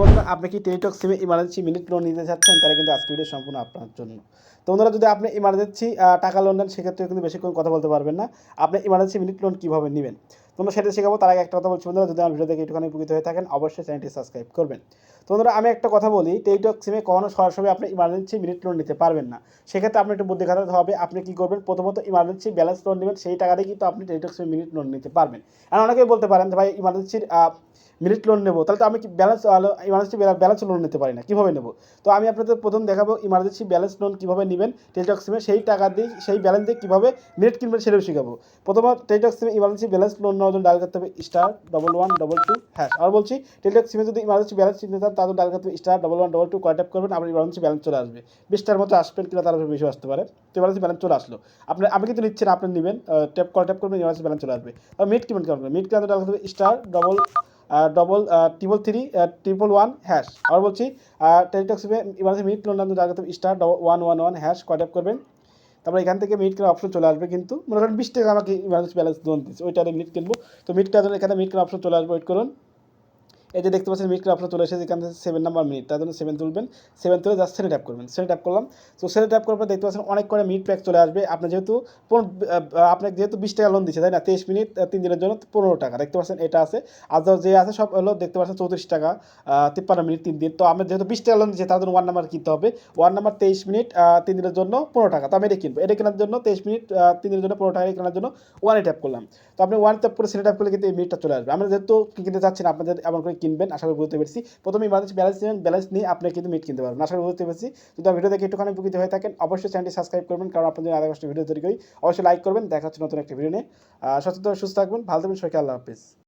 বন্ধুরা, আপনি কি টেলিটক সিমে ইমার্জেন্সি মিনিট লোন নিতে চাচ্ছেন? তাহলে কিন্তু আজকে ভিডিও সম্পূর্ণ আপনার জন্য। তো বন্ধুরা, যদি আপনি ইমার্জেন্সি টাকা লোন নেন, সেক্ষেত্রে কিন্তু বেশিক্ষণ কথা বলতে পারবেন না। আপনি ইমার্জেন্সি মিনিট লোন কীভাবে নেবেন, তোমরা সেটা শেখাবো। তার আগে একটা কথা বলছি বন্ধুরা, যদি আমার ভিডিও দেখে একটুখানি উপকৃত হয়ে থাকেন, অবশ্যই চ্যানেলটি সাবস্ক্রাইব করবেন। তো বন্ধুরা, আমি একটা কথা বলি, টেলিটক সিমে কখনো সরাসরি আপনি ইমার্জেন্সি মিনিট লোন নিতে পারবেন না। সেক্ষেত্রে আপনি একটু বুদ্ধি খাটাতে হবে। আপনি কী করবেন, প্রথমত ইমার্জেন্সি ব্যালেন্স লোন নেবেন, সেই টাকা দিয়ে কিন্তু আপনি টেলিটক সিমে মিনিট লোন নিতে পারবেন। আর অনেকেই বলতে পারেন যে ভাই, ইমার্জেন্সির মিনিট লোন নেবো, তাহলে তো আমি কি ইমার্জেন্সি ব্যালেন্স লোন নিতে পারি না, কীভাবে নেবো? তো আমি আপনাদের প্রথম দেখাবো ইমার্জেন্সি ব্যালেন্স লোন কীভাবে নেবেন টেলিটক সিমে, সেই টাকা দিয়ে সেই ব্যালেন্স দিয়ে কীভাবে মিনিট কিনবেন সেটাও শেখাবো। প্রথমত টেলিটক সিমে ইমার্জেন্সি ব্যালেন্স লোন নেওয়ার জন্য ডায়াল করতে হবে *1122#। আর বলছি, টেলিটক সিমে যদি ইমার্জেন্সি ব্যালেন্স নিতে চান, তাহলে ডায়াল করতে হবে *1122 করে ট্যাপ করবেন, আপনার ইমার্জেন্সি ব্যালেন্স চলে আসবে। 20টার মতো আসবেন কিনা, তার বেশি আসতে পারে। তো ইমার্জেন্সি ব্যালেন্স চলে আসলো। আমি কিন্তু নিচ্ছি না, আপনি নেবেন। ট্যাপ করবেন, ইমার্জেন্সি ব্যালেন্স চলে আসবে। আর মিনিট কিনবেন কেমন? মিনিট কিনতে ডায়াল করতে হবে *33311#। আবার বলছি, টেলিটক সিমে ইমার্জেন্সি মিনিট লোন ডায়াল করতে হবে *111# করে ট্যাপ করবেন। তারপর এখান থেকে মিনিট কেনার অপশন চলে আসবে। কিন্তু মনে করেন 20 টাকা আমাকে ইমার্জেন্সি ব্যালেন্স লোন দিচ্ছে, ওইটারে মিনিট কিনবো। তো মিনিট কেনার জন্য এখানে মিনিট কেনার অপশন চলে আসবে, ওয়েট করুন। এই যে দেখতে পাচ্ছেন মিনিট কেনার অপশন চলে এসেছে, এখান থেকে 7 নাম্বার মিনিট, তার জন্য 7 তুলবেন। 7 তুলে জাস্ট সেটা ট্যাপ করবেন, সেটা ট্যাপ করলাম। তো সেটা ট্যাপ করার পর দেখতে পাচ্ছেন অনেক করে মিনিট প্যাক চলে আসবে। আপনার যেহেতু আপনাকে যেহেতু 20 টাকা লোন দিচ্ছে, তাই না? 23 মিনিট 3 দিনের জন্য 15 টাকা দেখতে পাচ্ছেন, এটা আছে। আর যে আছে সব হলো দেখতে পাচ্ছেন 34 টাকা 53 মিনিট 3 দিন। তো আমরা যেহেতু 20 টাকা লোন দিচ্ছে, তার জন্য 1 নাম্বার কিনতে হবে। 1 নাম্বার 23 মিনিট 3 দিনের জন্য 15 টাকা। তো আমি এটা কিনবো। এটা কেনার জন্য 23 মিনিট 3 দিনের জন্য 15 টাকা কেনার জন্য 1 ট্যাপ করলাম। তো আপনি 1 ট্যাপ করে সেটা ট্যাপ করলে কিন্তু এই মিনিটটা চলে আসবে। আমরা যেহেতু কিনতে চাচ্ছি না, আপনাদের এমন করে কিনবেন, আশা করি বুঝতে পেরেছি। প্রথমে ইমার্জেন্সি ব্যালেন্স নেবেন, ব্যালেন্স নিয়ে আপনি কিন্তু মিনিট কিনতে পারবেন, আশা করি বুঝতে পেরেছি। যদি ভিডিও দেখে একটুখানি উপকৃত হয়ে থাকেন, অবশ্যই চ্যানেলটি সাবস্ক্রাইব করবেন, কারণ আপনাদের আধা ঘন্টা ভিডিও তৈরি করি। অবশ্যই লাইক করবেন। দেখা হচ্ছে নতুন একটা ভিডিও নিয়ে। সচেতন সুস্থ থাকবেন, ভালো থাকবেন, সবাইকে আল্লাহ হাফেজ।